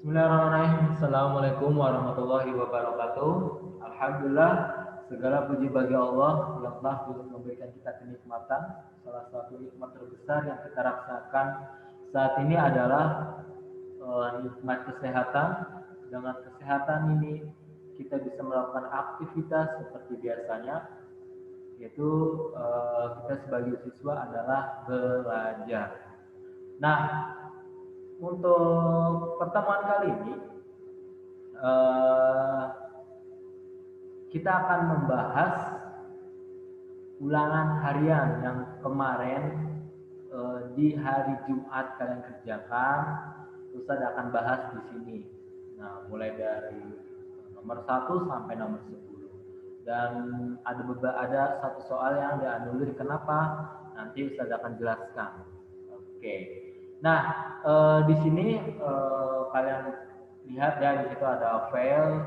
Bismillahirrahmanirrahim. Assalamualaikum warahmatullahi wabarakatuh. Alhamdulillah, segala puji bagi Allah yang telah memberikan kita kenikmatan. Salah satu nikmat terbesar yang kita rasakan saat ini adalah nikmat kesehatan. Dengan kesehatan ini kita bisa melakukan aktivitas seperti biasanya, yaitu kita sebagai siswa adalah belajar. Nah, untuk pertemuan kali ini eh, kita akan membahas ulangan harian yang kemarin di hari Jumat kalian kerjakan. Ustaz akan bahas di sini. Nah, mulai dari nomor 1 sampai nomor 10. Dan ada satu soal yang dianulir. Kenapa? Nanti Ustaz akan jelaskan. Oke. Nah, di sini kalian lihat ya, di situ ada file.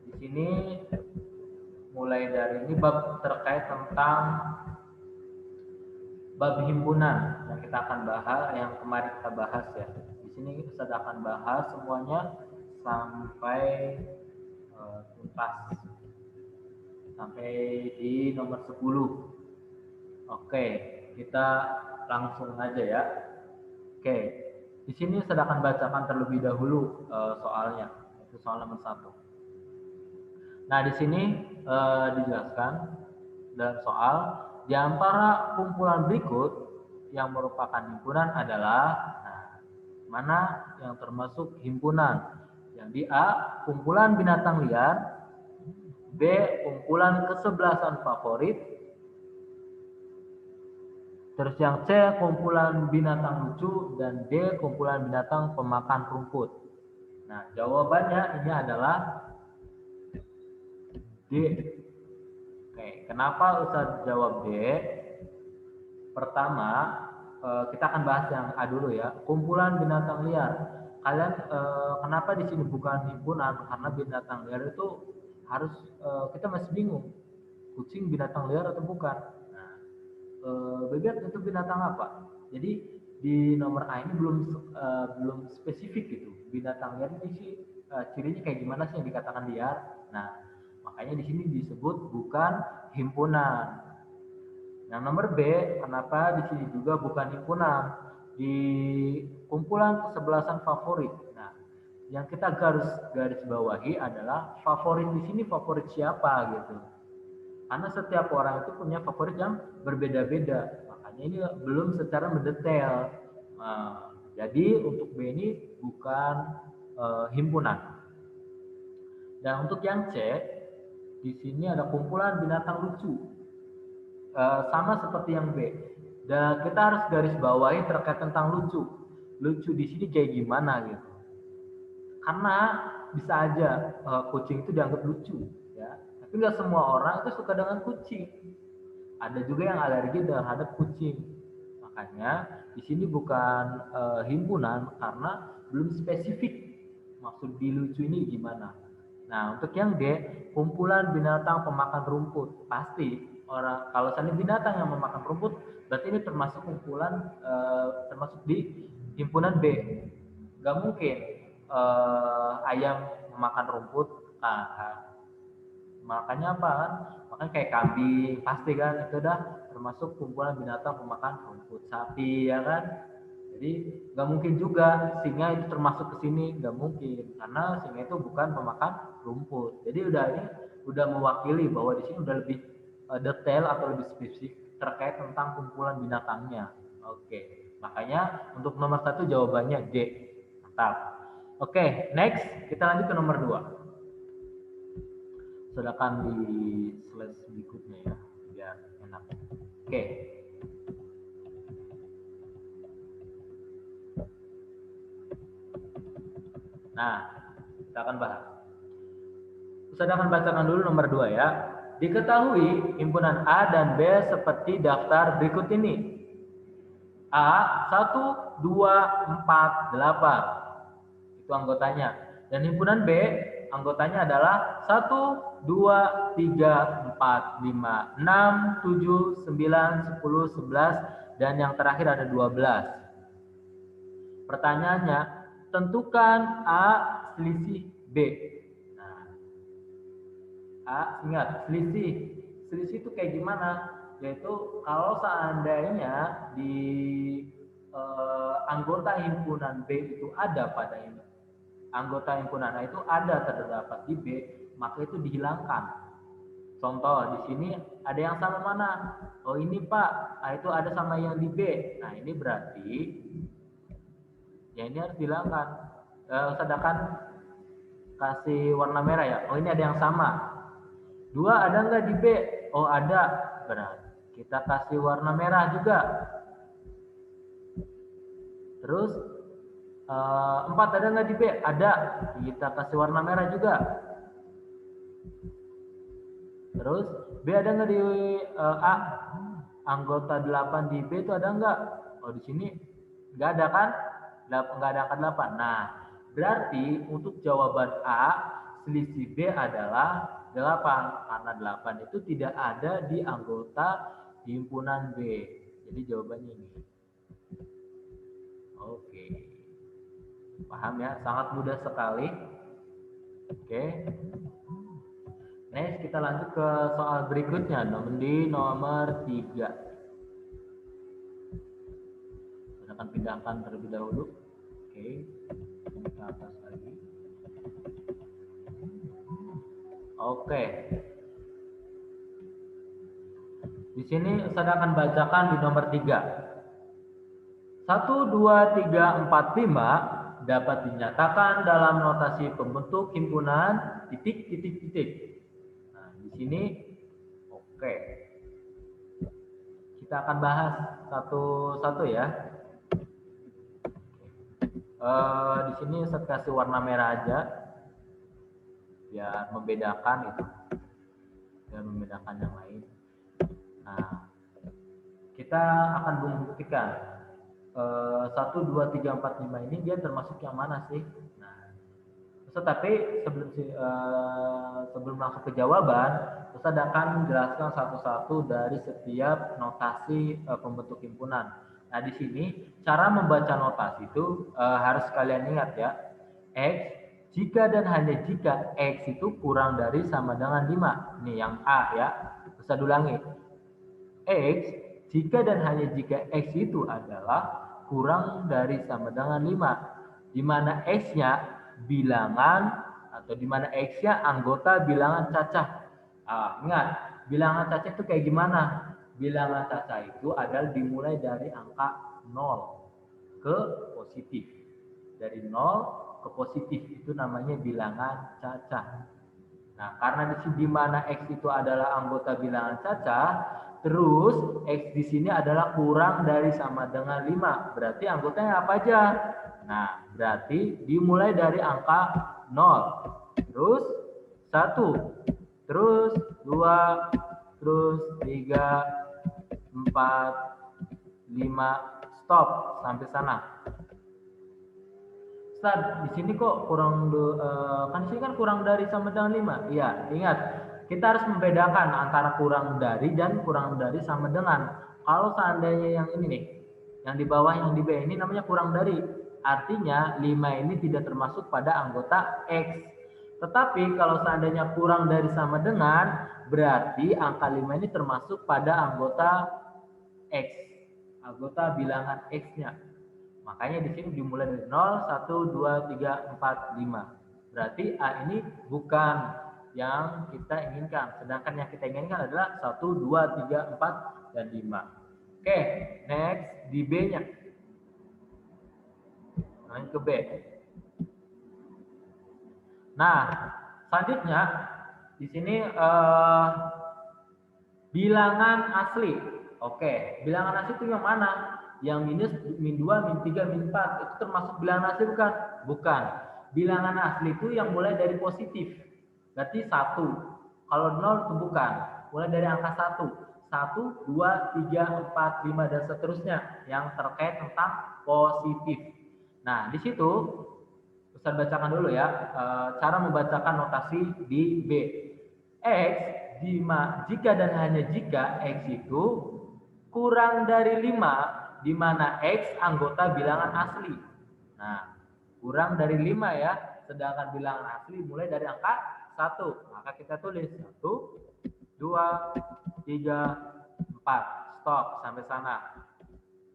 Di sini mulai dari ini bab terkait tentang bab himpunan yang kita akan bahas, yang kemarin kita bahas ya. Di sini kita akan bahas semuanya sampai tuntas, sampai di nomor 10. Oke, kita langsung aja ya. Oke, di sini saya akan bacakan terlebih dahulu soalnya, itu soal nomor 1. Nah, di sini dijelaskan dalam soal, di antara kumpulan berikut yang merupakan himpunan adalah, mana yang termasuk himpunan? Yang di A, kumpulan binatang liar, B, kumpulan kesebelasan favorit, terus yang C, kumpulan binatang lucu, dan D, kumpulan binatang pemakan rumput. Nah, jawabannya ini adalah D. Oke, kenapa Ustaz jawab D? Pertama, kita akan bahas yang A dulu ya, kumpulan binatang liar. Kalian kenapa di sini bukan himpunan? Karena binatang liar itu harus kita masih bingung, kucing binatang liar atau bukan. Nah, bebek itu binatang apa? Jadi di nomor A ini belum spesifik gitu. Binatang liar ini sih cirinya kayak gimana sih yang dikatakan liar? Nah, makanya di sini disebut bukan himpunan. Yang nomor B, kenapa di sini juga bukan himpunan? Di kumpulan kesebelasan favorit. Nah, yang kita garis bawahi adalah favorit di sini favorit siapa gitu. Karena setiap orang itu punya favorit yang berbeda-beda. Makanya ini belum secara mendetail. Nah, jadi untuk B ini bukan himpunan. Dan untuk yang C, di sini ada kumpulan binatang lucu. Sama seperti yang B. Dan kita harus garis bawahi terkait tentang lucu. Lucu di sini kayak gimana gitu. Karena bisa aja kucing itu dianggap lucu, ya. Tapi nggak semua orang itu suka dengan kucing. Ada juga yang alergi terhadap kucing. Makanya di sini bukan himpunan karena belum spesifik maksud di lucu ini gimana. Nah, untuk yang D, kumpulan binatang pemakan rumput. Pasti orang kalau misalnya binatang yang memakan rumput, berarti ini termasuk kumpulan termasuk di himpunan B. Gak mungkin ayam memakan rumput. Makanya apa kan? Makanya kayak kambing, pasti kan itu udah termasuk kumpulan binatang pemakan rumput. Sapi ya kan? Jadi nggak mungkin juga singa itu termasuk ke sini, nggak mungkin karena singa itu bukan pemakan rumput. Jadi udah mewakili bahwa di sini udah lebih detail atau lebih spesifik terkait tentang kumpulan binatangnya. Oke, makanya untuk nomor 1 jawabannya D. Mantap. Oke, next kita lanjut ke nomor 2. Silakan di slide berikutnya ya, biar enak. Oke. Nah, kita akan bahas. Ustaz akan bacakan dulu nomor 2 ya. Diketahui himpunan A dan B seperti daftar berikut ini. A 1, 2, 4, 8. Itu anggotanya. Dan himpunan B anggotanya adalah 1, 2, 3, 4, 5, 6, 7, 9, 10, 11 dan yang terakhir ada 12. Pertanyaannya, tentukan A selisih B. Nah, ingat, selisih itu kayak gimana? Yaitu kalau seandainya di anggota himpunan B itu ada pada ini, anggota himpunan A itu ada terdapat di B, maka itu dihilangkan. Contoh di sini ada yang sama mana? Oh ini Pak, itu ada sama yang di B. Nah ini berarti ya ini harus dihilangkan. Sedangkan kasih warna merah ya. Oh ini ada yang sama. 2 ada nggak di B? Oh ada. Berarti kita kasih warna merah juga. Terus 4 ada nggak di B? Ada. Kita kasih warna merah juga. Terus B ada nggak di A? Anggota 8 di B itu ada nggak? Oh di sini nggak ada kan? Nggak ada angka 8. Nah berarti untuk jawaban A selisih B adalah 8 karena 8 itu tidak ada di anggota himpunan B. Jadi jawabannya ini. Oke. Paham ya? Sangat mudah sekali. Oke. Next kita lanjut ke soal berikutnya, nomor 3. Kita akan pindahkan terlebih dahulu. Oke, ini ke atas lagi. Oke. Di sini saya akan bacakan di nomor 3. 1, 2, 3, 4, 5 dapat dinyatakan dalam notasi pembentuk himpunan titik. Nah, di sini oke. Kita akan bahas satu-satu ya. Di sini saya kasih warna merah aja biar membedakan itu, biar membedakan yang lain. Nah, kita akan membuktikan 1, 2, 3, 4, 5 ini dia termasuk yang mana sih? Nah, tetapi sebelum masuk ke jawaban, Ustaz akan menjelaskan satu-satu dari setiap notasi pembentuk himpunan. Nah, di sini cara membaca notasi itu harus kalian ingat ya. X jika dan hanya jika X itu kurang dari sama dengan 5. Ini yang A ya. Ustaz ulangi. X jika dan hanya jika X itu adalah kurang dari sama dengan 5. Di mana X-nya bilangan atau di mana X-nya anggota bilangan cacah. Ingat, bilangan cacah itu kayak gimana? Bilangan cacah itu adalah dimulai dari angka 0 ke positif. Dari 0 ke positif itu namanya bilangan cacah. Nah, karena di mana X itu adalah anggota bilangan cacah, terus X di sini adalah kurang dari sama dengan 5. Berarti anggotanya apa aja? Nah, berarti dimulai dari angka 0. Terus 1. Terus 2. Terus 3. 4. 5. Stop sampai sana. Ustaz, di sini kok kurang kan sini kan kurang dari sama dengan 5. Iya, ingat. Kita harus membedakan antara kurang dari dan kurang dari sama dengan. Kalau seandainya yang ini nih, yang di bawah yang di B ini namanya kurang dari. Artinya 5 ini tidak termasuk pada anggota X. Tetapi kalau seandainya kurang dari sama dengan, berarti angka 5 ini termasuk pada anggota X. Anggota bilangan X-nya. Makanya di sini dimulai dari 0, 1, 2, 3, 4, 5. Berarti A ini bukan yang kita inginkan. Sedangkan yang kita inginkan adalah 1, 2, 3, 4, dan 5. Oke, next di B-nya. Lanjut ke B. Nah, selanjutnya di sini bilangan asli. Oke, bilangan asli itu yang mana? Yang minus, min 2, min 3, min 4 itu termasuk bilangan asli bukan? Bukan. Bilangan asli itu yang mulai dari positif. Berarti 1. Kalau 0 itu bukan. Mulai dari angka 1. 1, 2, 3, 4, 5 dan seterusnya yang terkait tentang positif. Nah, di situ Ustaz bacakan dulu ya cara membacakan notasi di B. X jika dan hanya jika X itu kurang dari 5, di mana X anggota bilangan asli. Nah, kurang dari 5 ya. Sedangkan bilangan asli mulai dari angka 1. Maka kita tulis 1, 2, 3, 4. Stop sampai sana.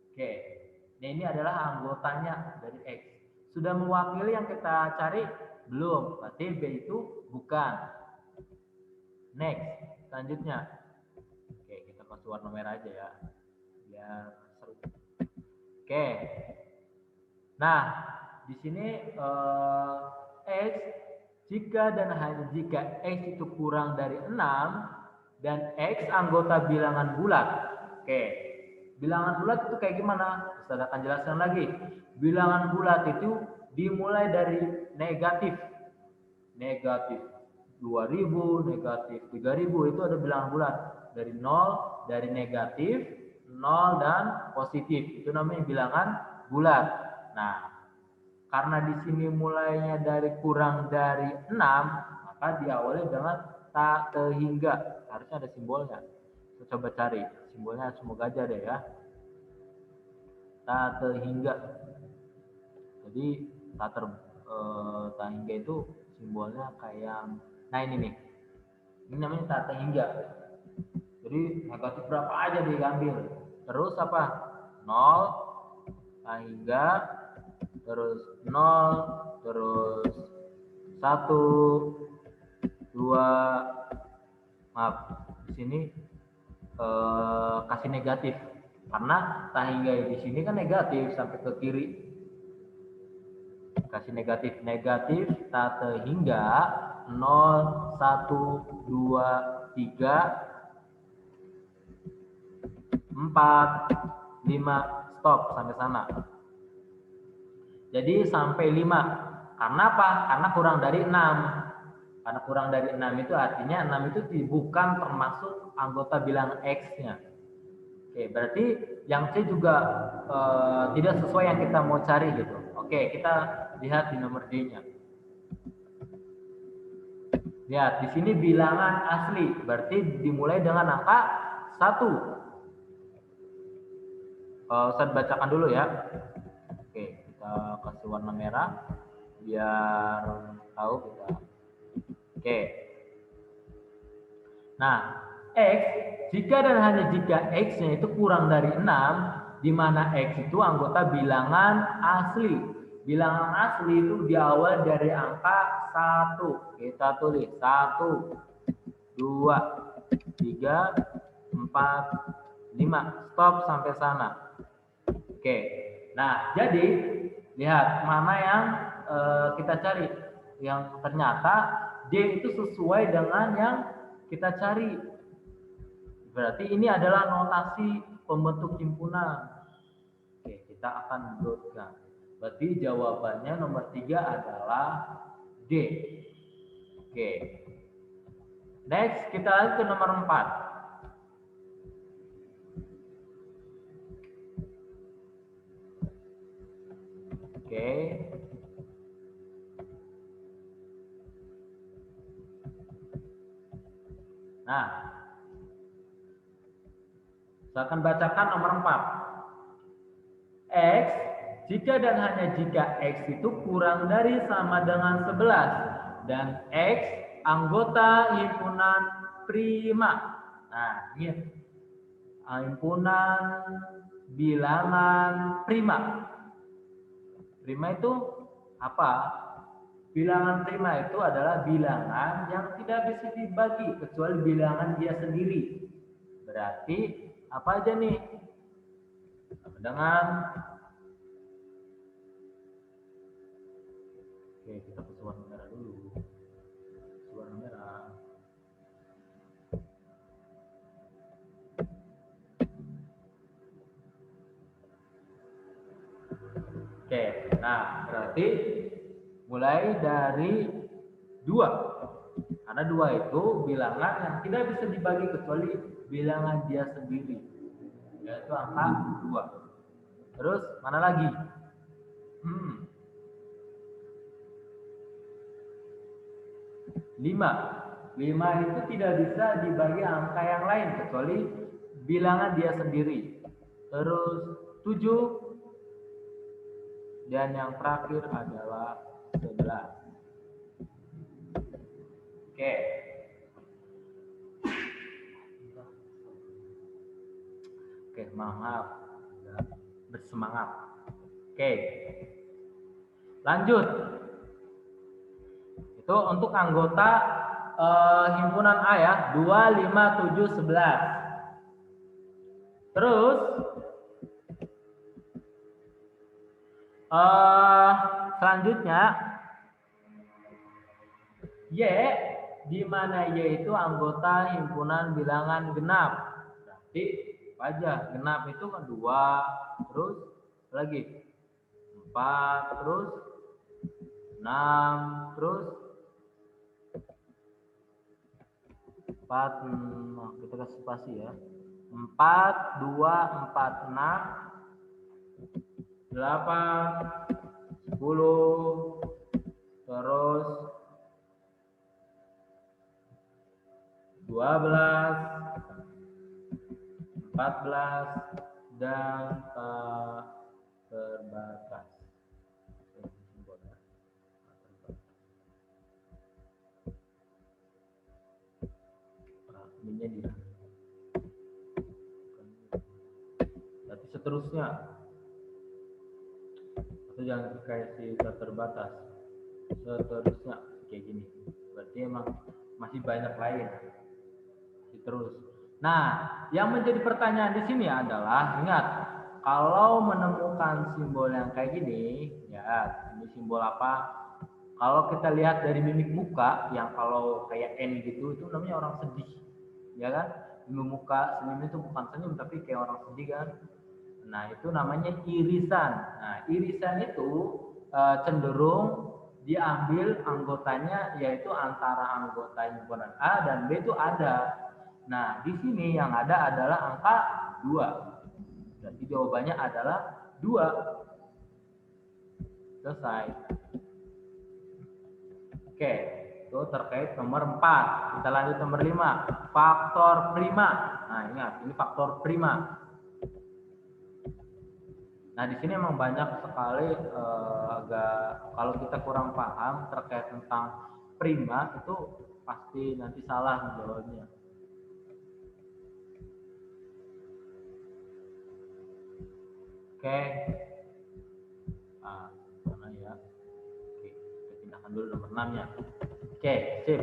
Oke. Nah, ini adalah anggotanya dari X. Sudah mewakili yang kita cari? Belum. Berarti B itu bukan. Next. Selanjutnya. Oke, kita kasih warna merah aja ya. Biar seru. Oke. Nah, di sini X jika dan hanya jika X itu kurang dari 6 dan X anggota bilangan bulat. Oke. Bilangan bulat itu kayak gimana? Saya akan jelaskan lagi. Bilangan bulat itu dimulai dari negatif. Negatif 2000, negatif 3000 itu ada bilangan bulat. Dari 0, dari negatif, 0 dan positif. Itu namanya bilangan bulat. Nah, karena di sini mulainya dari kurang dari 6, maka diawali dengan tak sehingga. Harusnya ada simbolnya. Kita coba cari. Simbolnya semoga aja deh ya. Tak sehingga. Jadi tak hingga itu simbolnya kayak, nah ini nih. Ini namanya tak sehingga. Jadi negatif berapa aja diambil. Terus apa? 0, tak hingga, terus 0, terus 1, 2, maaf di sini kasih negatif karena tak hingga di sini kan negatif sampai ke kiri, kasih negatif tak hingga 0, 1, 2, 3, 4, 5, stop sampai sana. Jadi sampai 5. Karena apa? Karena kurang dari 6. Karena kurang dari 6 itu artinya 6 itu bukan termasuk anggota bilangan X-nya. Oke, berarti yang C juga tidak sesuai yang kita mau cari gitu. Oke, kita lihat di nomor D-nya. Lihat, di sini bilangan asli, berarti dimulai dengan angka 1. Saya bacakan dulu ya. Oke, kita kasih warna merah biar tahu kita. Oke. Nah, X jika dan hanya jika X-nya itu kurang dari 6, di mana X itu anggota bilangan asli. Bilangan asli itu diawali dari angka 1. Kita tulis 1, 2, 3, 4, 5. Stop sampai sana. Oke. Nah, jadi lihat mana yang kita cari. Yang ternyata D itu sesuai dengan yang kita cari. Berarti ini adalah notasi pembentuk himpunan. Oke, kita akan dotkan. Berarti jawabannya nomor 3 adalah D. Oke. Next, kita lanjut ke nomor 4. Oke. Nah, saya akan bacakan nomor 4. X, jika dan hanya jika X itu kurang dari sama dengan 11 dan X anggota himpunan prima. Nah, ini himpunan bilangan prima. Prima itu apa? Bilangan prima itu adalah bilangan yang tidak bisa dibagi kecuali bilangan dia sendiri. Berarti apa aja nih? Dengan oke, kita ke warna merah dulu. Warna merah. Oke, nah berarti mulai dari 2. Karena 2 itu bilangan yang tidak bisa dibagi kecuali bilangan dia sendiri. Yaitu angka 2. Terus mana lagi? 5. 5 itu tidak bisa dibagi angka yang lain kecuali bilangan dia sendiri. Terus 7 dan yang terakhir adalah 11. Oke. Oke, maaf. Bersemangat. Oke. Lanjut. Itu untuk anggota himpunan A ya, 2, 5, 7, 11. Terus selanjutnya Y, di mana Y itu anggota himpunan bilangan genap. Berarti apa aja? Genap itu kan 2, terus lagi 4, terus 6, terus 4, kita kasih spasi ya. 4, 2, 4, 6, 8, 10, terus 12, 14, dan terbatas. Ininya dia. Berarti seterusnya. Atau jangan dikasih terbatas. Seterusnya kayak gini. Berarti emang masih banyak lain. Terus. Nah, yang menjadi pertanyaan di sini adalah, ingat, kalau menemukan simbol yang kayak gini, ya, ini simbol apa? Kalau kita lihat dari mimik muka, yang kalau kayak N gitu, itu namanya orang sedih, ya kan? Mimik muka senyum itu bukan senyum, tapi kayak orang sedih kan? Nah, itu namanya irisan. Nah, irisan itu cenderung diambil anggotanya, yaitu antara anggota himpunan A dan B itu ada. Nah, di sini yang ada adalah angka 2. Jadi jawabannya adalah 2. Selesai. Oke, itu terkait nomor 4. Kita lanjut nomor 5. Faktor prima. Nah, ingat, ini faktor prima. Nah, di sini memang banyak sekali agak, kalau kita kurang paham terkait tentang prima, itu pasti nanti salah menjawabnya. Oke. Nah, mana ya? Oke, kita pindahkan dulu nomor 6-nya. Oke, sip.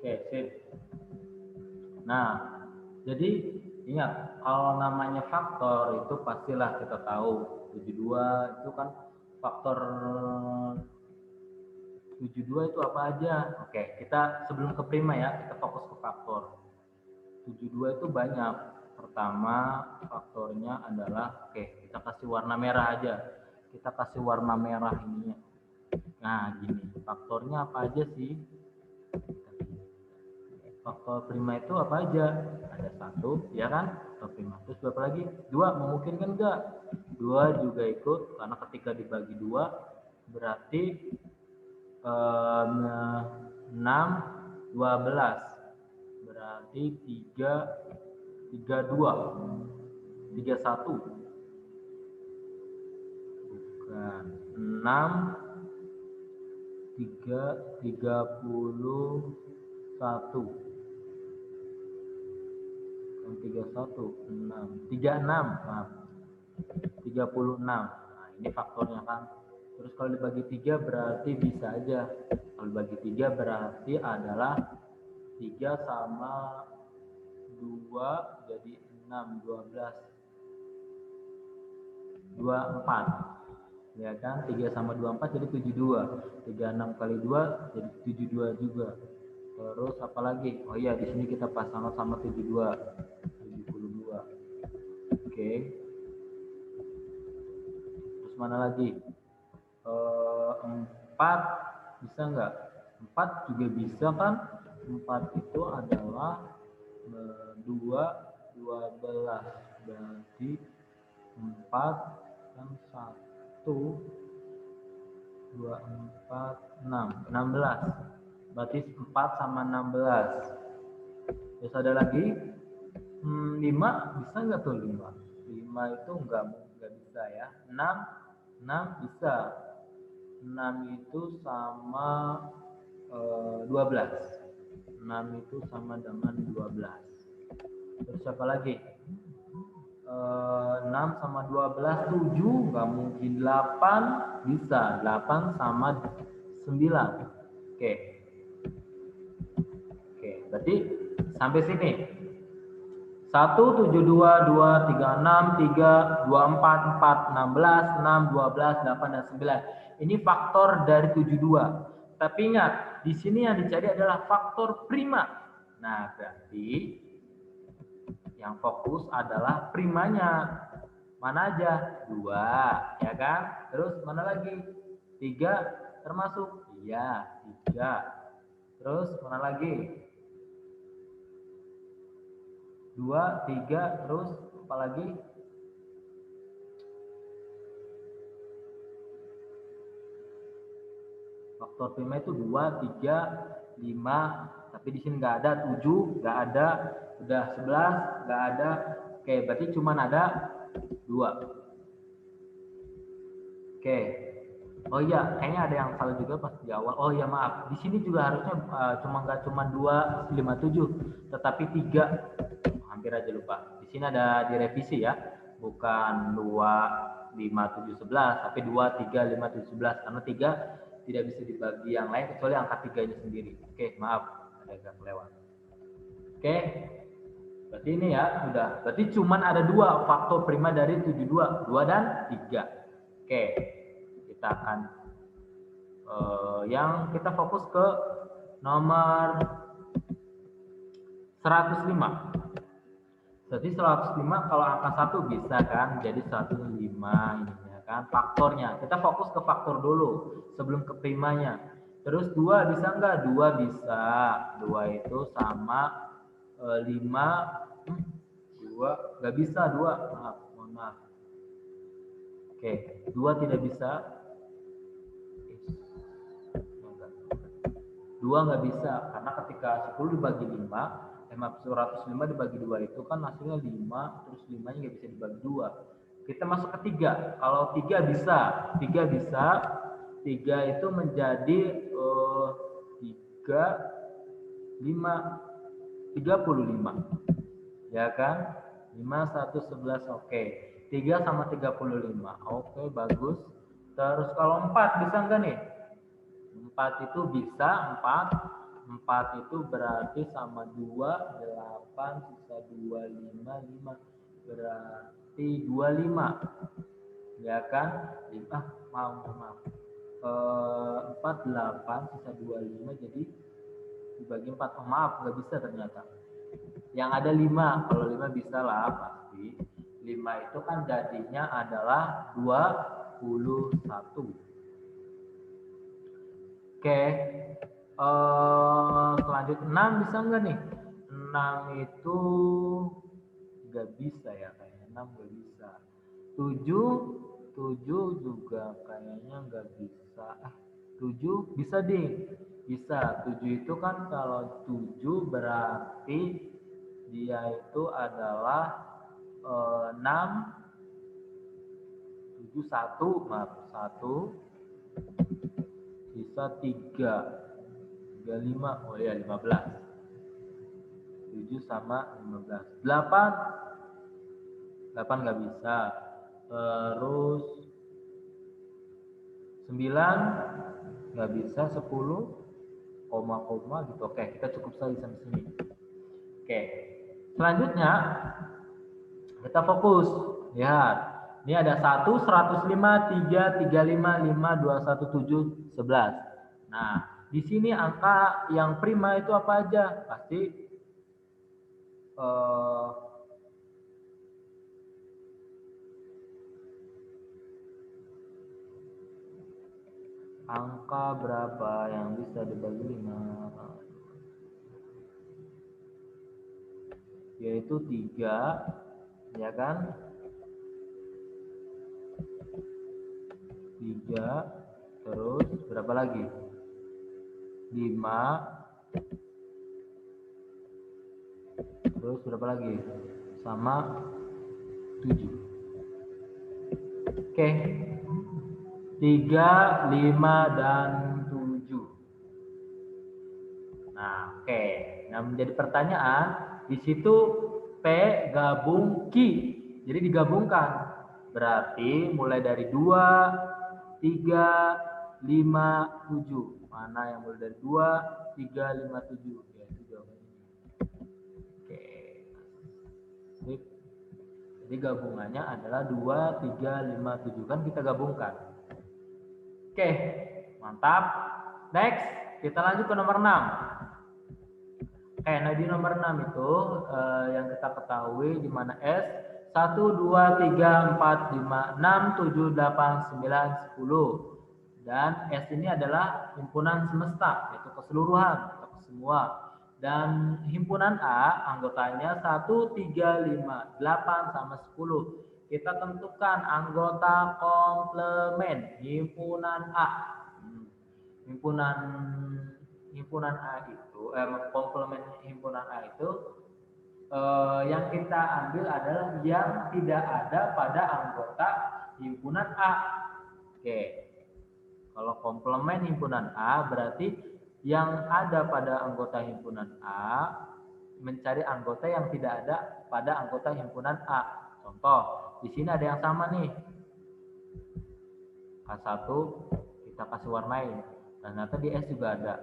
Oke, sip. Nah, jadi ingat, kalau namanya faktor itu pastilah kita tahu 72 itu kan faktor 72 itu apa aja? Oke, kita sebelum ke prima ya, kita fokus ke faktor. 72 itu banyak. Pertama, faktornya adalah, oke, kita kasih warna merah aja. Kita kasih warna merah ininya. Nah, gini, faktornya apa aja sih? Faktor prima itu apa aja? Ada 1, ya kan? Faktor prima. Terus berapa lagi? 2, memungkinkan enggak? 2 juga ikut, karena ketika dibagi 2, berarti 6, 12. Berarti 3, 2. 31. Bukan. 6, 31. 36. Maaf. 36. Nah, ini faktornya kan. Terus kalau dibagi 3 berarti bisa aja. Kalau dibagi 3 berarti adalah 3 sama 2 jadi 6, 12. 24. Ya kan? 3 sama 24 jadi 72. 36 kali 2 jadi 72 juga. Terus apa lagi? Oh iya, di sini kita pasang sama 72. 72. Oke. Terus mana lagi? 4 bisa nggak? 4 juga bisa kan? 4 itu adalah 2, 12. Berarti 4 dan 1 2, 4, 6. 16. Berarti 4 sama 16. Terus ada lagi 5, bisa nggak tuh 5? 5 itu nggak bisa ya. 6 bisa. 6 itu sama 12. 6 itu sama dengan 12. Terus apa lagi? 6 sama 12, 7, nggak mungkin. 8 bisa. 8 sama 9. Oke. Oke, berarti sampai sini. 1, 7, 2, 2, 3, 6, 3, 2, 4, 4, 16, 6, 12, 8, dan 9. Ini faktor dari 72. Tapi ingat, di sini yang dicari adalah faktor prima. Nah, berarti yang fokus adalah primanya. Mana aja? 2, ya kan? Terus mana lagi? 3 termasuk? Iya, 3. Terus mana lagi? 2, 3, terus apa lagi? Faktor prima itu 2, 3, 5, tapi di sini nggak ada. 7 nggak ada, udah 11 nggak ada. Oke, berarti cuma ada 2. Oke. Oh iya, kayaknya ada yang salah juga pas di awal. Oh iya, maaf. Di sini juga harusnya nggak cuma 2, 5, 7, tetapi 3. Hampir aja lupa. Di sini ada direvisi ya. Bukan 2, 5, 7, 11, tapi 2, 3, 5, 7, 11. Karena 3 tidak bisa dibagi yang lain kecuali angka 3-nya sendiri. Oke, maaf. Ada agak kelewat. Oke. Berarti ini ya, sudah. Berarti cuma ada 2 faktor prima dari 72. 2 dan 3. Oke. Kita akan yang kita fokus ke nomor 105. Jadi 105 kalau angka 1 bisa kan, jadi 105 ini ya kan, faktornya. Kita fokus ke faktor dulu sebelum ke primanya. Terus 2 bisa enggak? 2 bisa. 2 itu sama 5. 2 enggak bisa, 2. Maaf, mohon maaf. Oke, 2 tidak bisa. 2 nggak bisa, karena ketika 10 dibagi 5, 105 dibagi 2 itu kan hasilnya 5, terus 5-nya nggak bisa dibagi 2. Kita masuk ke 3. Kalau 3 bisa, 3 bisa. 3 itu menjadi 3, 5, 35. Ya kan? 5, 1, 11, oke. 3 sama 35. Oke, bagus. Terus kalau 4 bisa enggak nih? 4 itu bisa. 4 itu berarti sama 2, 8, sisa 2, 5, 5. Berarti 25. Ya kan? Maaf. 4, 8, sisa 25, jadi dibagi 4. Oh, maaf, nggak bisa ternyata. Yang ada 5. Kalau 5 bisa lah pasti. 5 itu kan jadinya adalah 21. Oke. Selanjutnya 6 bisa enggak nih? 6 itu nggak bisa ya, kayaknya 6 nggak bisa. 7 juga kayaknya nggak bisa. 7 bisa deh. Bisa. 7 itu kan kalau 7 berarti dia itu adalah 6, 7, 1, maaf, 1, sisa 3, 35, oh ya 15. 7 sama 15. 8 nggak bisa. Terus 9 nggak bisa. 10 koma gitu. Oke, kita cukup saja sampai sini. Oke, selanjutnya kita fokus. Lihat, ini ada 1, 105, 3, 35, 5, 21, 7, 11. Nah, di sini angka yang prima itu apa aja? Pasti angka berapa yang bisa dibagi 5? Yaitu 3, ya kan? 3, Terus berapa lagi? 5. Terus berapa lagi? Sama 7. Oke. 3, 5, dan 7. Nah, oke. Nah, menjadi pertanyaan, di situ P gabung Q. Jadi digabungkan. Berarti mulai dari 2, 3, 5, 7. Mana yang mulai dari 2, 3, 5, 7? Ya, itu jawabannya. Oke. Jadi gabungannya adalah 2, 3, 5, 7. Kan kita gabungkan. Oke, mantap. Next, kita lanjut ke nomor 6. Oke, nah di nomor 6 itu yang kita ketahui di mana S 1, 2, 3, 4, 5, 6, 7, 8, 9, 10. Dan S ini adalah himpunan semesta, yaitu keseluruhan atau semua. Dan himpunan A anggotanya 1, 3, 5, 8, sama 10. Kita tentukan anggota komplement himpunan A. Himpunan A itu komplement himpunan A itu yang kita ambil adalah yang tidak ada pada anggota himpunan A. Oke. Kalau komplement himpunan A berarti yang ada pada anggota himpunan A mencari anggota yang tidak ada pada anggota himpunan A. Contoh, di sini ada yang sama nih. K1 kita kasih warnain. Ternyata di S juga ada.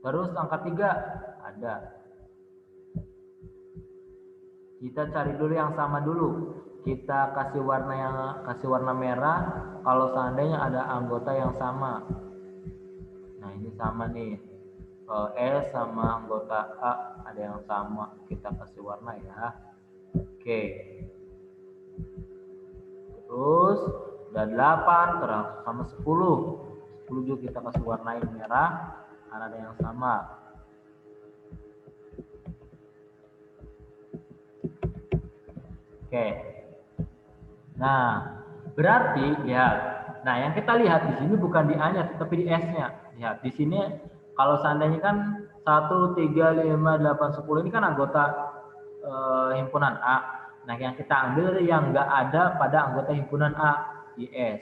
Terus angka 3 ada. Kita cari dulu yang sama dulu. Kita kasih warna merah kalau seandainya ada anggota yang sama. Nah, ini sama nih. S sama anggota A ada yang sama. Kita kasih warna ya. Oke. Terus udah 8 terus sama 10. 10 juga kita kasih warnain merah karena ada yang sama. Oke. Nah, berarti ya. Nah, yang kita lihat di sini bukan di A-nya tetapi di S-nya. Lihat di sini kalau seandainya kan 1, 3, 5, 8, 10 ini kan anggota himpunan A. Nah, yang kita ambil yang enggak ada pada anggota himpunan A di S.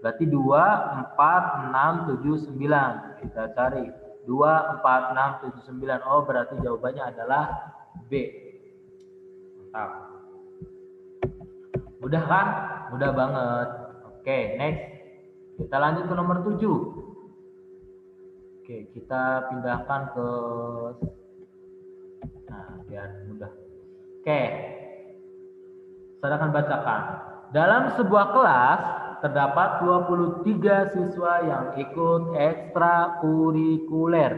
Berarti 2, 4, 6, 7, 9. Kita cari 2, 4, 6, 7, 9. Oh, berarti jawabannya adalah B. Mantap. Mudah kan? Mudah banget. Oke, next. Kita lanjut ke nomor 7. Oke, kita pindahkan ke biar mudah. Oke. Saya akan bacakan. Dalam sebuah kelas terdapat 23 siswa yang ikut ekstrakurikuler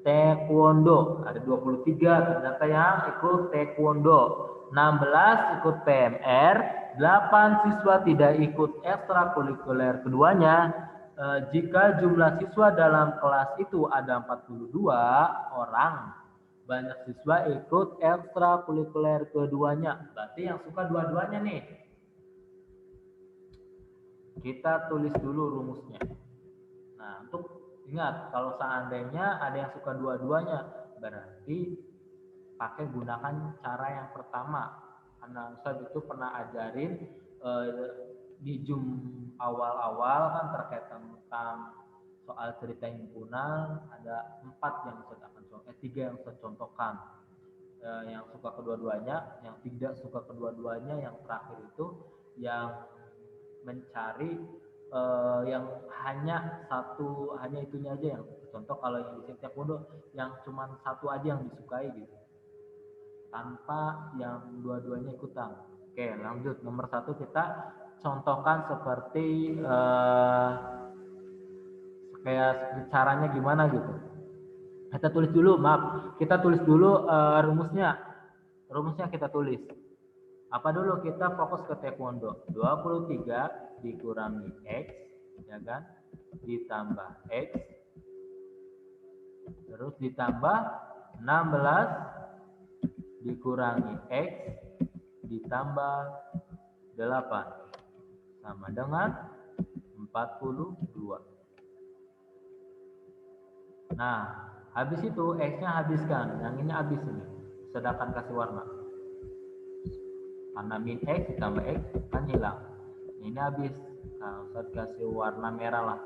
taekwondo. Ada 23 ternyata yang ikut taekwondo. 16 ikut PMR, 8 siswa tidak ikut ekstrakurikuler keduanya. Jika jumlah siswa dalam kelas itu ada 42 orang, banyak siswa ikut ekstrakurikuler keduanya. Berarti yang suka dua-duanya nih. Kita tulis dulu rumusnya. Nah, untuk ingat kalau seandainya ada yang suka dua-duanya, berarti pakai gunakan cara yang pertama. Karena Ustaz itu pernah ajarin di Zoom awal-awal kan terkait tentang soal cerita himpunan ada 4 yang Ustaz akan 3 yang Ustaz contohkan. Yang suka kedua-duanya, yang tidak suka kedua-duanya, yang terakhir itu yang mencari yang hanya itunya aja yang contoh kalau yang di taekwondo yang cuma satu aja yang disukai gitu tanpa yang dua-duanya ikutan. Oke, lanjut nomor 1 kita contohkan seperti kayak caranya gimana gitu. Kita tulis dulu rumusnya. Rumusnya kita tulis. Apa dulu? Kita fokus ke taekwondo. 23 dikurangi X, ya kan? Ditambah X. Terus ditambah 16 dikurangi X ditambah 8 sama dengan 42. Nah, habis itu X-nya habiskan. Yang ini habis ini. Sedangkan kasih warna. Karena min X ditambah X kan hilang. Ini habis. Nah, Ustaz kasih warna merah lah.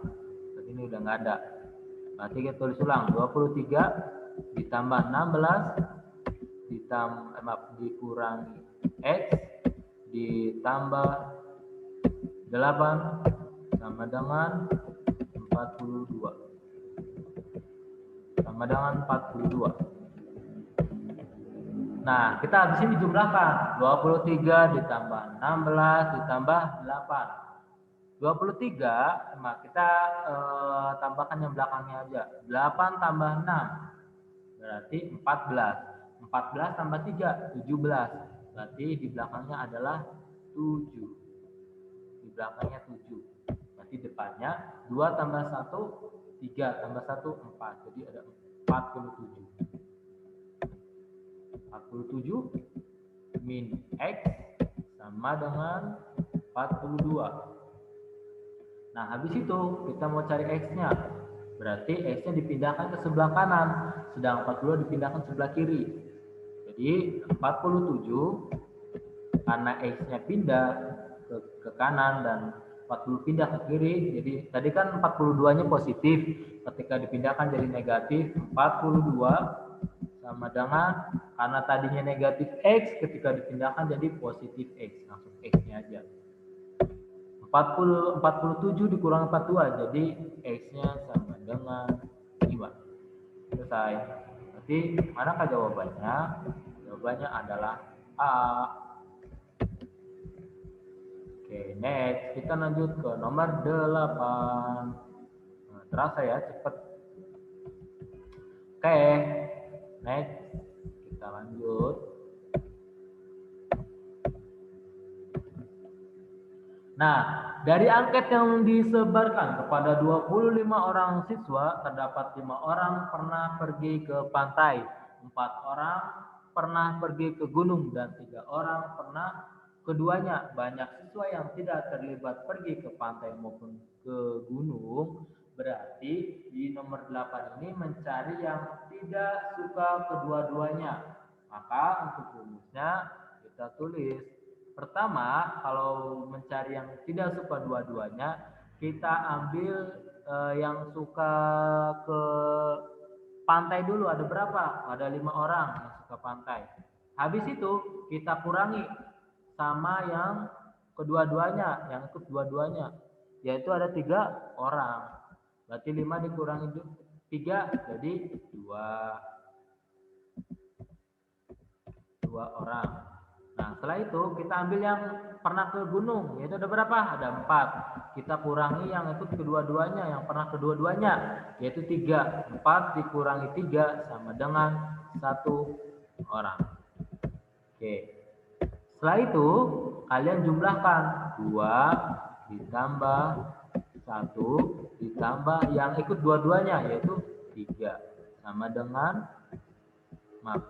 Berarti ini udah nggak ada. Berarti kita tulis ulang. 23 ditambah 16 dikurangi X ditambah 8 sama dengan 42. Sama dengan 42. Nah, kita habis ini jumlahkan. 23 ditambah 16 ditambah 8. 23, nah kita tambahkan yang belakangnya aja. 8 tambah 6 berarti 14. 14 tambah 3, 17. Berarti di belakangnya adalah 7. Di belakangnya 7. Berarti depannya 2 tambah 1, 3 tambah 1, 4. Jadi ada 47. 47 min X sama dengan 42. Nah, habis itu kita mau cari X-nya. Berarti X-nya dipindahkan ke sebelah kanan, sedang 42 dipindahkan sebelah kiri. Jadi 47 karena X-nya pindah ke kanan dan 40 pindah ke kiri. Jadi tadi kan 42-nya positif, ketika dipindahkan jadi negatif. 42 sama dengan, karena tadinya negatif X, ketika dipindahkan jadi positif X. Langsung X-nya aja. 47 dikurangi 42, jadi X-nya sama dengan 5. Selesai. Berarti manakah jawabannya? Jawabannya adalah A. Oke, next. Kita lanjut ke nomor 8. Nah, terasa ya, cepet. Oke, next. Kita lanjut. Nah, dari angket yang disebarkan kepada 25 orang siswa, terdapat 5 orang pernah pergi ke pantai, 4 orang pernah pergi ke gunung, dan 3 orang pernah keduanya. Banyak siswa yang tidak terlibat pergi ke pantai maupun ke gunung. Berarti di nomor 8 ini mencari yang tidak suka kedua-duanya. Maka untuk rumusnya kita tulis. Pertama, kalau mencari yang tidak suka dua-duanya, kita ambil yang suka ke pantai dulu. Ada berapa? Ada 5 orang yang suka pantai. Habis itu kita kurangi sama yang kedua-duanya, yang ikut dua-duanya, yaitu ada 3 orang. Berarti 5 dikurangi 3 jadi 2 orang. Nah, setelah itu kita ambil yang pernah ke gunung, yaitu ada berapa? Ada 4. Kita kurangi yang ikut kedua-duanya, yang pernah kedua-duanya, yaitu 3. 4 dikurangi 3 sama dengan 1 orang. Oke. Setelah itu, kalian jumlahkan 2 ditambah 1 ditambah yang ikut dua-duanya, yaitu 3. Sama dengan,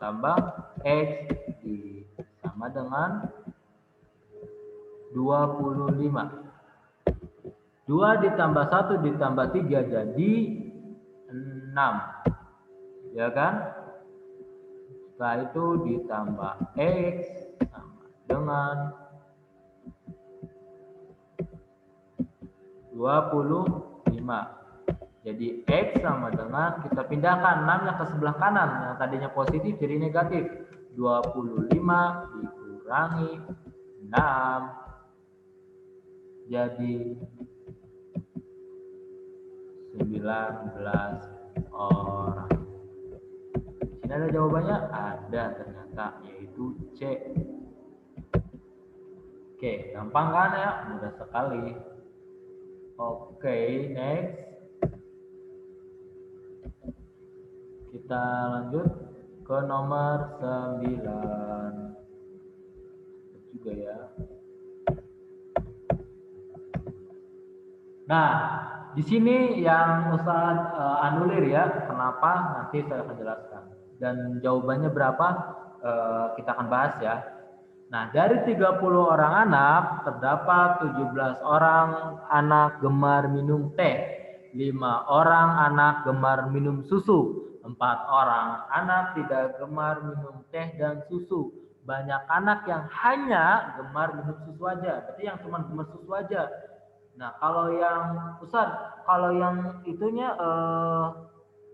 tambah X sama dengan 25. 2 ditambah 1 ditambah 3 jadi 6. Ya kan? Setelah itu ditambah X sama dengan 25. Jadi X sama dengan, kita pindahkan 6-nya ke sebelah kanan, yang tadinya positif jadi negatif. 25 dikurangi 6 jadi 19 orang. Sini ada jawabannya? Ada ternyata, yaitu C. Oke, gampang kan ya? Mudah sekali. Oke, next. Kita lanjut ke nomor 9 juga ya. Nah, di sini yang Ustaz anulir ya. Kenapa? Nanti saya akan jelaskan. Dan jawabannya berapa? Kita akan bahas ya. Nah, dari 30 orang anak, terdapat 17 orang anak gemar minum teh, 5 orang anak gemar minum susu, 4 orang anak tidak gemar minum teh dan susu. Banyak anak yang hanya gemar minum susu aja, berarti yang cuma gemar susu aja. Nah, kalau yang Ustaz, kalau yang itunya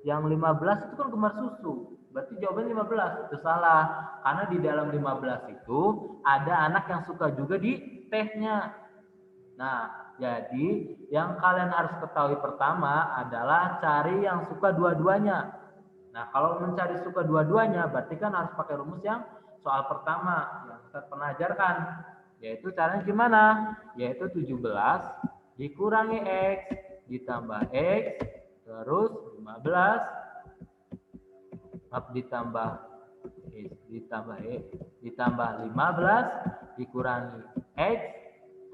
yang 15 itu kan gemar susu. Berarti jawabannya 15. Itu salah. Karena di dalam 15 itu ada anak yang suka juga di tehnya. Nah, jadi yang kalian harus ketahui pertama adalah cari yang suka dua-duanya. Nah, kalau mencari suka dua-duanya berarti kan harus pakai rumus yang soal pertama yang kita pernah ajarkan. Yaitu caranya gimana? Yaitu 17 dikurangi X ditambah X terus 15 ditambah X ditambah X ditambah 15 dikurangi X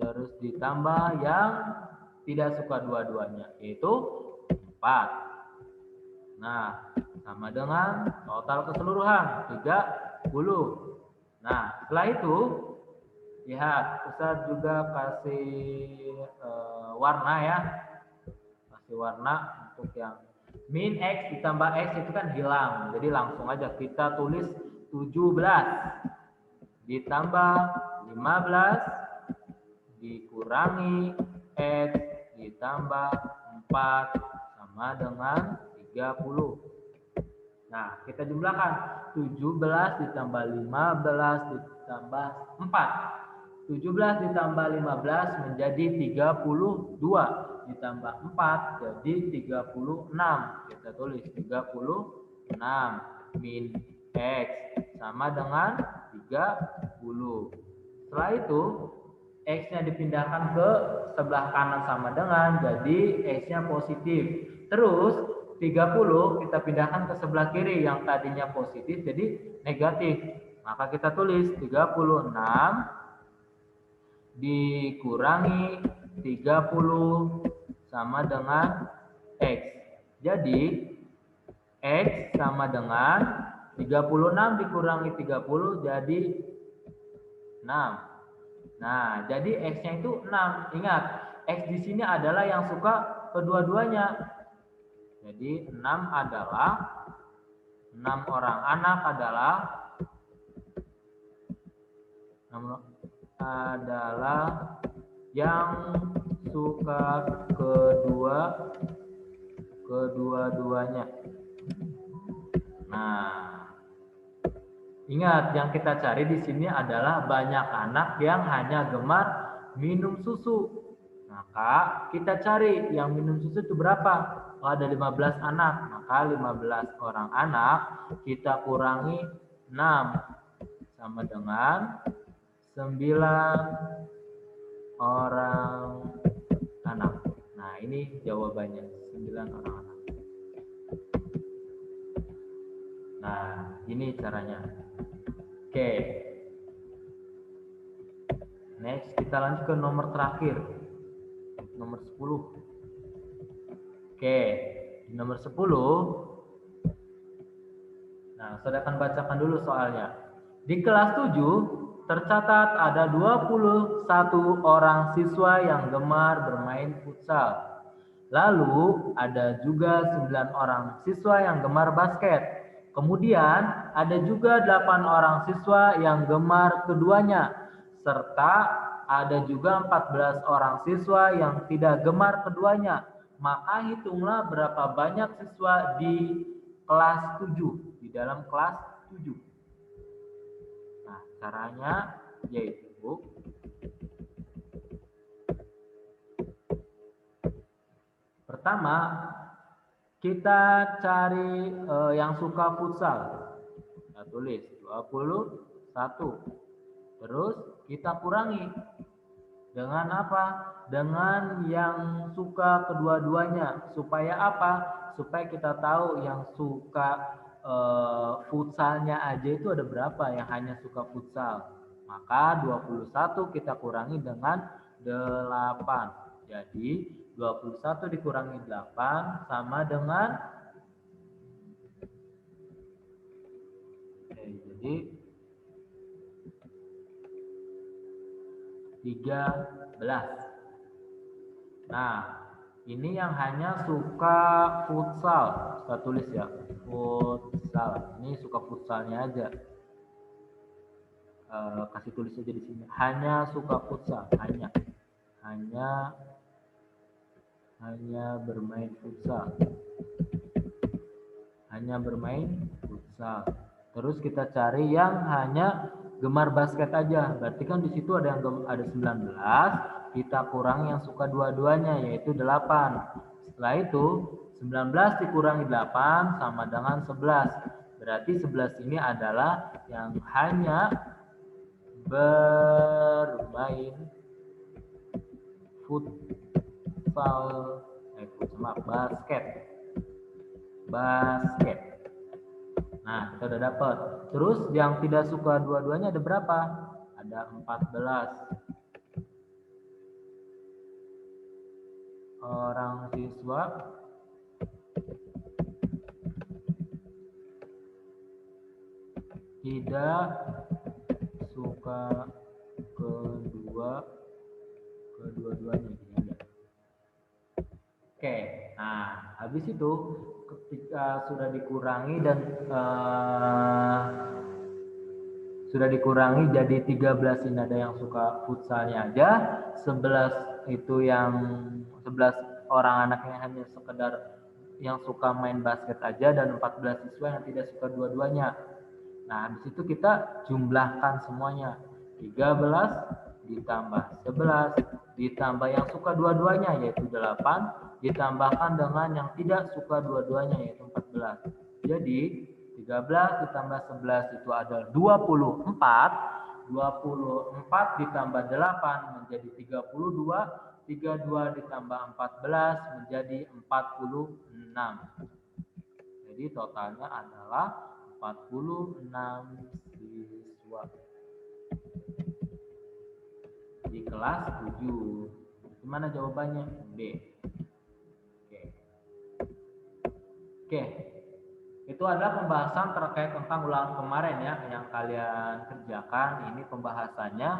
terus ditambah yang tidak suka dua-duanya yaitu 4. Nah, sama dengan total keseluruhan 30. Nah, setelah itu lihat Ustaz juga kasih warna ya. Kasih warna untuk yang min X ditambah X itu kan hilang. Jadi langsung aja kita tulis 17 ditambah 15 dikurangi X ditambah 4 sama dengan 30. Nah, kita jumlahkan 17 ditambah 15 ditambah 4. 17 ditambah 15 menjadi 32 ditambah 4 jadi 36. Kita tulis 36 min X sama dengan 30. Setelah itu X-nya dipindahkan ke sebelah kanan sama dengan jadi X-nya positif. Terus 30 kita pindahkan ke sebelah kiri yang tadinya positif jadi negatif. Maka kita tulis 36 dikurangi 30 sama dengan X. Jadi X sama dengan 36 dikurangi 30 jadi 6. Nah, jadi X-nya itu 6. Ingat, X di sini adalah yang suka kedua-duanya. Jadi 6 orang anak adalah yang suka kedua-duanya. Nah, ingat yang kita cari di sini adalah banyak anak yang hanya gemar minum susu. Maka kita cari yang minum susu itu berapa? Kalau ada 15 anak, maka 15 orang anak kita kurangi 6 sama dengan 9 orang anak. Nah, ini jawabannya 9 orang anak. Nah, ini caranya. Oke. Next, kita lanjut ke nomor terakhir. Nomor 10. Oke, di nomor 10. Nah, saya akan bacakan dulu soalnya. Di kelas 7 tercatat ada 21 orang siswa yang gemar bermain futsal. Lalu ada juga 9 orang siswa yang gemar basket. Kemudian ada juga 8 orang siswa yang gemar keduanya. Serta ada juga 14 orang siswa yang tidak gemar keduanya. Maka hitunglah berapa banyak siswa di kelas 7, di dalam kelas 7. Nah, caranya yaitu pertama kita cari yang suka futsal. Kita tulis 21. Terus kita kurangi dengan apa? Dengan yang suka kedua-duanya. Supaya apa? Supaya kita tahu yang suka futsalnya aja itu ada berapa yang hanya suka futsal. Maka 21 kita kurangi dengan 8. Jadi 21 dikurangi 8 sama dengan jadi 13. Nah, ini yang hanya suka futsal. Kita tulis ya, futsal. Ini suka futsalnya aja. Kasih tulis aja di sini. Hanya suka futsal, hanya bermain futsal. Hanya bermain futsal. Terus kita cari yang hanya gemar basket aja. Berarti kan di situ ada yang ada 19, kita kurang yang suka dua-duanya yaitu 8. Setelah itu 19 dikurangi 8 sama dengan 11. Berarti 11 ini adalah yang hanya bermain basket. Nah, kita udah dapat. Terus yang tidak suka dua-duanya ada berapa? Ada 14. Orang siswa tidak suka kedua-duanya. Oke, nah habis itu ketika sudah dikurangi dan sudah dikurangi jadi 13 ini ada yang suka futsalnya aja, 11 itu yang 11 orang anak yang hanya sekedar yang suka main basket aja dan 14 siswa yang tidak suka dua-duanya. Nah, habis itu kita jumlahkan semuanya. 13 ditambah 11 ditambah yang suka dua-duanya yaitu 8 ditambahkan dengan yang tidak suka dua-duanya yaitu 14. Jadi 13 ditambah 11 itu adalah 24. 24 ditambah 8 menjadi 32. 32 ditambah 14 menjadi 46. Jadi totalnya adalah 46 siswa di kelas 7. Gimana jawabannya? B. Oke. Itu adalah pembahasan terkait tentang ulangan kemarin ya yang kalian kerjakan. Ini pembahasannya.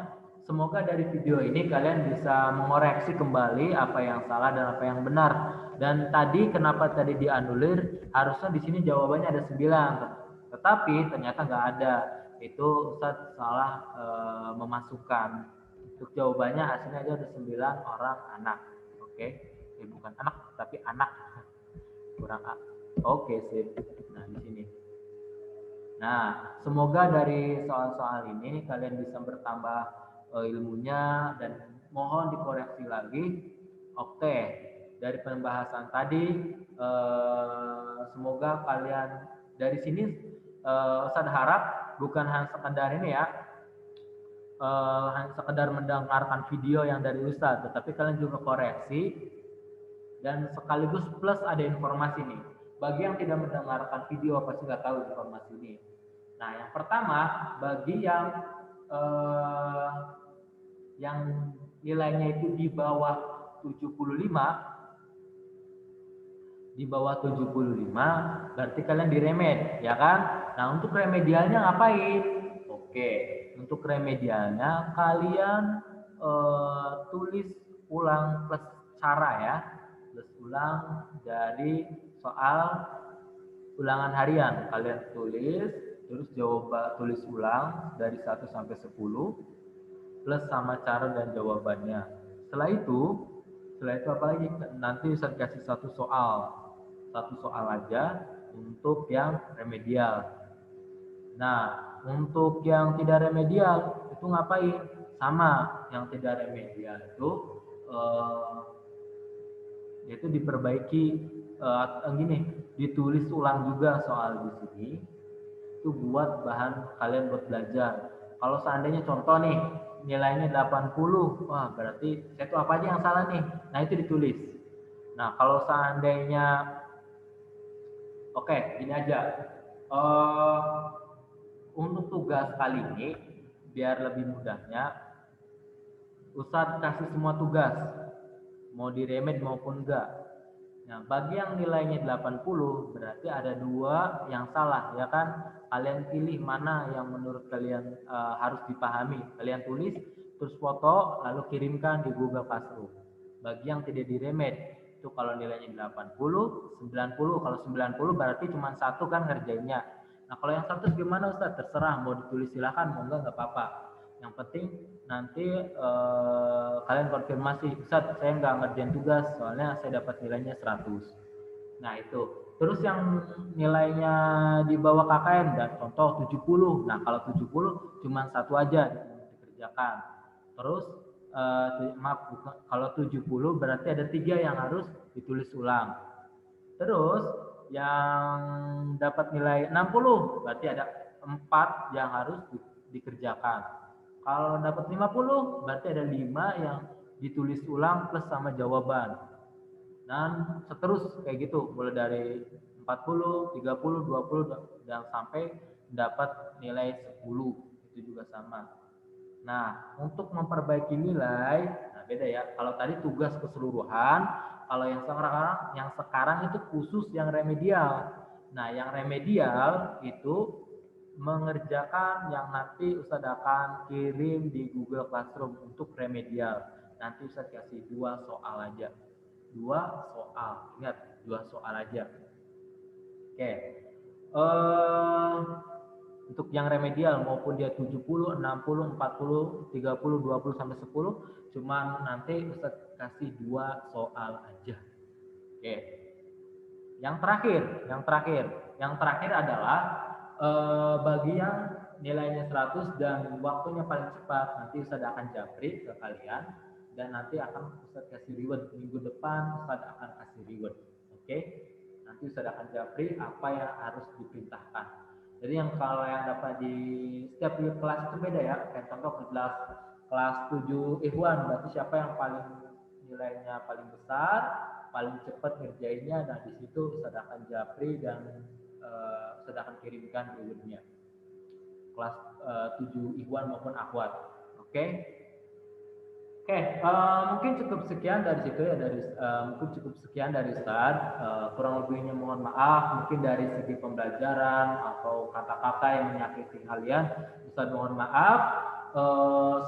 Semoga dari video ini kalian bisa mengoreksi kembali apa yang salah dan apa yang benar. Dan tadi kenapa tadi dianulir? Harusnya di sini jawabannya ada 9. Tetapi ternyata nggak ada. Itu Ustadz salah memasukkan. Untuk jawabannya hasilnya aja ada 9 orang anak. Oke. Bukan anak tapi anak. Kurang A. Oke, sip. Nah, di sini. Nah, semoga dari soal-soal ini kalian bisa bertambah ilmunya dan mohon dikoreksi lagi. Oke, dari pembahasan tadi semoga kalian dari sini Ustaz harap bukan hanya sekedar ini ya, hanya sekedar mendengarkan video yang dari Ustaz, tetapi kalian juga koreksi dan sekaligus plus ada informasi nih. Bagi yang tidak mendengarkan video pasti nggak tahu informasi ini. Nah, yang pertama bagi yang nilainya itu di bawah 75 berarti kalian diremed, ya kan? Nah, untuk remedialnya ngapain? Oke, untuk remedialnya kalian tulis ulang plus cara ya. Plus ulang dari soal ulangan harian. Kalian tulis, terus tulis ulang dari 1 sampai 10 plus sama cara dan jawabannya. Setelah itu apa lagi? Nanti saya kasih satu soal aja untuk yang remedial. Nah, untuk yang tidak remedial itu ngapain? Sama, yang tidak remedial itu yaitu diperbaiki gini, ditulis ulang juga soal di sini. Itu buat bahan kalian buat belajar. Kalau seandainya contoh nih nilainya 80, wah berarti saya tuh apa aja yang salah nih. Nah, itu ditulis. Nah, kalau seandainya oke, gini aja. Untuk tugas kali ini biar lebih mudahnya Ustadz kasih semua tugas mau diremed maupun enggak. Nah, bagi yang nilainya 80 berarti ada 2 yang salah, ya kan? Kalian pilih mana yang menurut kalian harus dipahami. Kalian tulis, terus foto lalu kirimkan di Google Classroom. Bagi yang tidak diremed itu kalau nilainya 80, 90, kalau 90 berarti cuma satu kan ngerjainnya. Nah kalau yang 100 gimana Ustaz? Terserah, mau ditulis silahkan, mau enggak apa-apa. Yang penting nanti kalian konfirmasi, Ustaz saya nggak ngerjain tugas soalnya saya dapat nilainya 100. Nah itu. Terus yang nilainya di bawah KKM dan contoh 70. Nah kalau 70 cuma satu aja dikerjakan. Terus maaf kalau 70 berarti ada 3 yang harus ditulis ulang. Terus yang dapat nilai 60 berarti ada 4 yang harus dikerjakan. Kalau dapat 50 berarti ada 5 yang ditulis ulang plus sama jawaban. Dan seterus kayak gitu, mulai dari 40, 30, 20 dan sampai dapat nilai 10. Itu juga sama. Nah, untuk memperbaiki nilai, nah beda ya. Kalau tadi tugas keseluruhan, kalau yang sekarang itu khusus yang remedial. Nah, yang remedial itu mengerjakan yang nanti Ustadz akan kirim di Google Classroom untuk remedial. Nanti Ustadz kasih 2 soal aja. 2 soal. Ingat, 2 soal aja. Oke. Untuk yang remedial maupun dia 70, 60, 40, 30, 20 sampai 10, cuman nanti Ustaz kasih 2 soal aja. Oke. Yang terakhir adalah bagi yang nilainya 100 dan waktunya paling cepat, nanti Ustaz akan japri ke kalian dan nanti akan Ustaz kasih reward minggu depan. Ustaz akan kasih reward. Oke. Nanti Ustaz akan japri apa yang harus diperintahkan. Jadi yang kalau yang dapat di setiap kelas itu beda ya. Kayak contoh kelas 7 Ikhwan, berarti siapa yang paling nilainya paling besar, paling cepat ngerjainnya. Nah di situ Ustaz akan japri dan Ustaz akan kirimkan rewardnya. Kelas 7 Ikhwan maupun Akhwat. Oke. Oke, mungkin cukup sekian dari situ ya mungkin cukup sekian dari Ustaz. Kurang lebihnya mohon maaf, mungkin dari segi pembelajaran atau kata-kata yang menyakiti kalian, Ustaz mohon maaf.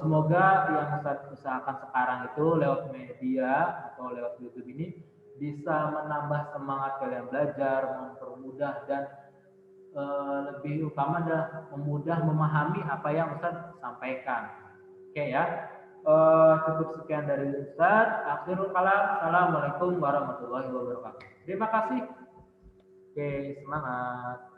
Semoga yang Ustaz usahakan sekarang itu lewat media atau lewat YouTube ini bisa menambah semangat kalian belajar, mempermudah dan lebih utama adalah memudah memahami apa yang Ustaz sampaikan. Oke ya. Cukup sekian dari Ustaz. Akhirul kalam. Assalamualaikum warahmatullahi wabarakatuh. Terima kasih. Oke, semangat.